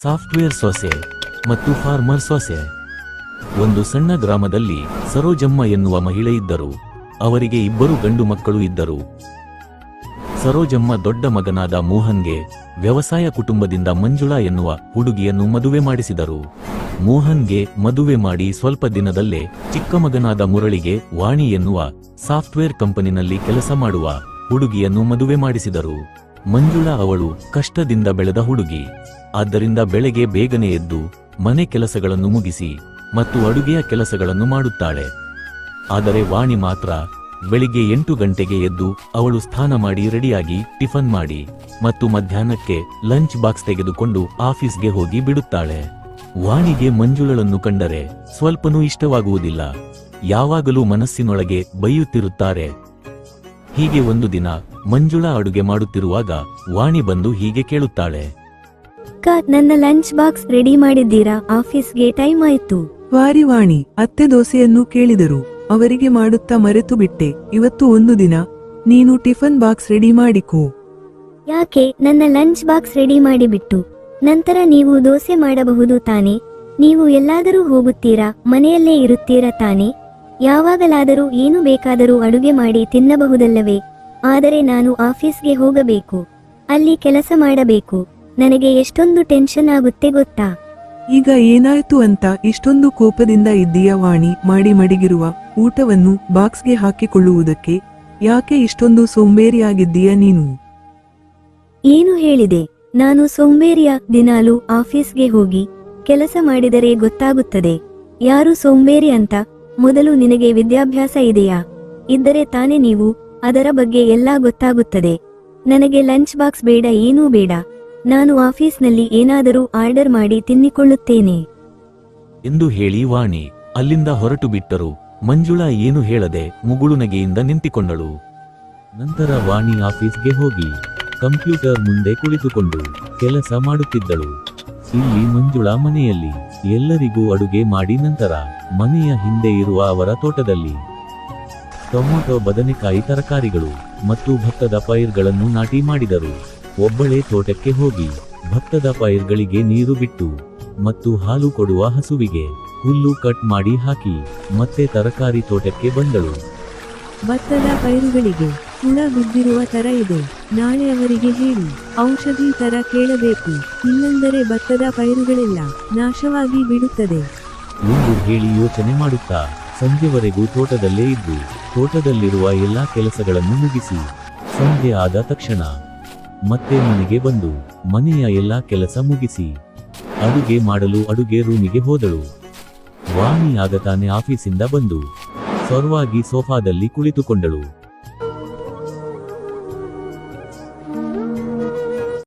Software ಸೊಸೆ ಮತ್ತು farmer ಸೊಸೆ. ಒಂದು ಸಣ್ಣ ಗ್ರಾಮದಲ್ಲಿ ಸರೋಜಮ್ಮ ಎನ್ನುವ ಮಹಿಳೆ ಇದ್ದರು. ಅವರಿಗೆ 2 ಗಂಡು ಮಕ್ಕಳು ಇದ್ದರು. ಸರೋಜಮ್ಮ ದೊಡ್ಡ ಮಗನಾದ ಮೋಹನ್ಗೆ ವ್ಯವಸಾಯ ಕುಟುಂಬದಿಂದ ಮಂಜುಳಾ ಎನ್ನುವ ಹುಡುಗಿಯನ್ನು ಮದುವೆ ಮಾಡಿಸಿದರು. ಮೋಹನ್ಗೆ ಮದುವೆ ಮಾಡಿ ಸ್ವಲ್ಪ ದಿನದಲ್ಲೇ ಚಿಕ್ಕ ಮಗನಾದ ಮುರಳಿಗೆ ವಾಣಿ ಎನ್ನುವ ಸಾಫ್ಟ್ವೇರ್ ಕಂಪನಿನಲ್ಲಿ ಕೆಲಸ ಮಾಡುವ ಹುಡುಗಿಯನ್ನು ಮದುವೆ ಮಾಡಿಸಿದರು. ಮಂಜುಳಾ ಅವಳು ಕಷ್ಟದಿಂದ ಬೆಳೆದ ಹುಡುಗಿ. ಆದ್ದರಿಂದ ಬೆಳಗ್ಗೆ ಬೇಗನೆ ಎದ್ದು ಮನೆ ಕೆಲಸಗಳನ್ನು ಮುಗಿಸಿ ಮತ್ತು ಅಡುಗೆಯ ಕೆಲಸಗಳನ್ನು ಮಾಡುತ್ತಾಳೆ. ಆದರೆ ವಾಣಿ ಮಾತ್ರ ಬೆಳಿಗ್ಗೆ 8 ಗಂಟೆಗೆ ಎದ್ದು ಅವಳು ಸ್ನಾನ ಮಾಡಿ ರೆಡಿಯಾಗಿ ಟಿಫನ್ ಮಾಡಿ ಮತ್ತು ಮಧ್ಯಾಹ್ನಕ್ಕೆ ಲಂಚ್ ಬಾಕ್ಸ್ ತೆಗೆದುಕೊಂಡು ಆಫೀಸ್ಗೆ ಹೋಗಿ ಬಿಡುತ್ತಾಳೆ. ವಾಣಿಗೆ ಮಂಜುಳಳನ್ನು ಕಂಡರೆ ಸ್ವಲ್ಪನೂ ಇಷ್ಟವಾಗುವುದಿಲ್ಲ. ಯಾವಾಗಲೂ ಮನಸ್ಸಿನೊಳಗೆ ಬೈಯುತ್ತಿರುತ್ತಾರೆ. ಹೀಗೆ ಒಂದು ದಿನ ಮಂಜುಳಾ ಅಡುಗೆ ಮಾಡುತ್ತಿರುವಾಗ ವಾಣಿ ಬಂದು ಹೀಗೆ ಕೇಳುತ್ತಾಳೆ. ಅಕ್ಕ, ನನ್ನ ಲಂಚ್ ಬಾಕ್ಸ್ ರೆಡಿ ಮಾಡಿದ್ದೀರಾ? ಆಫೀಸ್ಗೆ ಟೈಮ್ ಆಯ್ತು. ವಾರಿ ವಾಣಿ, ಅತ್ತೆ ದೋಸೆಯನ್ನು ಕೇಳಿದರು. ಅವರಿಗೆ ಮಾಡುತ್ತಾ ಮರೆತು ಬಿಟ್ಟೆ. ಇವತ್ತು ಒಂದು ದಿನ ನೀನು ಟಿಫನ್ ಬಾಕ್ಸ್ ರೆಡಿ ಮಾಡಿಕೋ. ಯಾಕೆ? ನನ್ನ ಲಂಚ್ ಬಾಕ್ಸ್ ರೆಡಿ ಮಾಡಿಬಿಟ್ಟು ನಂತರ ನೀವು ದೋಸೆ ಮಾಡಬಹುದು ತಾನೆ? ನೀವು ಎಲ್ಲಾದರೂ ಹೋಗುತ್ತೀರಾ? ಮನೆಯಲ್ಲೇ ಇರುತ್ತೀರಾ ತಾನೆ? ಯಾವಾಗಲಾದರೂ ಏನು ಬೇಕಾದರೂ ಅಡುಗೆ ಮಾಡಿ ತಿನ್ನಬಹುದಲ್ಲವೇ? ಆದರೆ ನಾನು ಆಫೀಸ್ಗೆ ಹೋಗಬೇಕು, ಅಲ್ಲಿ ಕೆಲಸ ಮಾಡಬೇಕು. ನನಗೆ ಎಷ್ಟೊಂದು ಟೆನ್ಷನ್ ಆಗುತ್ತೆ ಗೊತ್ತಾ? ಈಗ ಏನಾಯ್ತು ಅಂತ ಇಷ್ಟೊಂದು ಕೋಪದಿಂದ ಇದ್ದೀಯ ವಾಣಿ? ಮಾಡಿ ಮಡಿಗಿರುವ ಊಟವನ್ನು ಬಾಕ್ಸ್ಗೆ ಹಾಕಿಕೊಳ್ಳುವುದಕ್ಕೆ ಯಾಕೆ ಇಷ್ಟೊಂದು ಸೋಂಬೇರಿಯಾಗಿದ್ದೀಯ ನೀನು? ಏನು ಹೇಳಿದೆ? ನಾನು ಸೋಂಬೇರಿಯ? ದಿನಾಲೂ ಆಫೀಸ್ಗೆ ಹೋಗಿ ಕೆಲಸ ಮಾಡಿದರೆ ಗೊತ್ತಾಗುತ್ತದೆ ಯಾರು ಸೋಂಬೇರಿ ಅಂತ. ಮೊದಲು ನಿನಗೆ ವಿದ್ಯಾಭ್ಯಾಸ ಇದೆಯಾ? ಇದ್ದರೆ ತಾನೇ ನೀವು ಅದರ ಬಗ್ಗೆ ಎಲ್ಲ ಗೊತ್ತಾಗುತ್ತದೆ. ನನಗೆ ಲಂಚ್ ಬಾಕ್ಸ್ ಬೇಡ, ಏನೂ ಬೇಡ. ನಾನು ಆಫೀಸ್ನಲ್ಲಿ ಏನಾದರೂ ಆರ್ಡರ್ ಮಾಡಿ ತಿನ್ನಿಕೊಳ್ಳುತ್ತೇನೆ ಎಂದು ಹೇಳಿ ವಾಣಿ ಅಲ್ಲಿಂದ ಹೊರಟು ಬಿಟ್ಟರು. ಮಂಜುಳಾ ಏನು ಹೇಳದೆ ಮುಗುಳುನಗೆಯಿಂದ ನಿಂತಿಕೊಂಡಳು. ನಂತರ ವಾಣಿ ಆಫೀಸ್ಗೆ ಹೋಗಿ ಕಂಪ್ಯೂಟರ್ ಮುಂದೆ ಕುಳಿತುಕೊಂಡು ಕೆಲಸ ಮಾಡುತ್ತಿದ್ದಳು. ಇಲ್ಲಿ ಮಂಜುಳಾ ಮನೆಯಲ್ಲಿ ಎಲ್ಲರಿಗೂ ಅಡುಗೆ ಮಾಡಿ ನಂತರ ಮನೆಯ ಹಿಂದೆ ಇರುವ ಅವರ ತೋಟದಲ್ಲಿ ಟೊಮೊಟೊ, ಬದನೆಕಾಯಿ, ತರಕಾರಿಗಳು ಮತ್ತು ಭತ್ತದ ಪೈರ್ಗಳನ್ನು ನಾಟಿ ಮಾಡಿದರು. ಒಬ್ಬಳೇ ತೋಟಕ್ಕೆ ಹೋಗಿ ಭತ್ತದ ಪೈರ್ಗಳಿಗೆ ನೀರು ಬಿಟ್ಟು ಮತ್ತು ಹಾಲು ಕೊಡುವ ಹಸುವಿಗೆ ಹುಲ್ಲು ಕಟ್ ಮಾಡಿ ಹಾಕಿ ಮತ್ತೆ ತರಕಾರಿ ತೋಟಕ್ಕೆ ಬಂದಳು. ಭತ್ತದ ಪೈರುಗಳಿಗೆ ಹುಳ ಬಿದ್ದಿರುವ ತರ ಇದೆ. ನಾಳೆ ಅವರಿಗೆ ಹೇಳಿ ಔಷಧಿ ತರ ಕೇಳಬೇಕು, ಇಲ್ಲಂದರೆ ಭತ್ತದ ಪೈರುಗಳೆಲ್ಲ ನಾಶವಾಗಿ ಬಿಡುತ್ತದೆ ಎಂದು ಹೇಳಿ ಯೋಚನೆ ಮಾಡುತ್ತಾ ಸಂಜೆವರೆಗೂ ತೋಟದಲ್ಲೇ ಇದ್ದು ತೋಟದಲ್ಲಿರುವ ಎಲ್ಲಾ ಕೆಲಸಗಳನ್ನು ಮುಗಿಸಿ ಸಂಜೆ ಆದ ತಕ್ಷಣ ಮತ್ತೆ ಮನೆಗೆ ಬಂದು ಮನೆಯ ಎಲ್ಲಾ ಕೆಲಸ ಮುಗಿಸಿ ಅಡುಗೆ ಮಾಡಲು ಅಡುಗೆ ರೂಮಿಗೆ ಹೋದಳು. ವಾಣಿ ಆಗ ತಾನೇ ಆಫೀಸಿಂದ ಬಂದು ಸೊರವಾಗಿ ಸೋಫಾದಲ್ಲಿ ಕುಳಿತುಕೊಂಡಳು.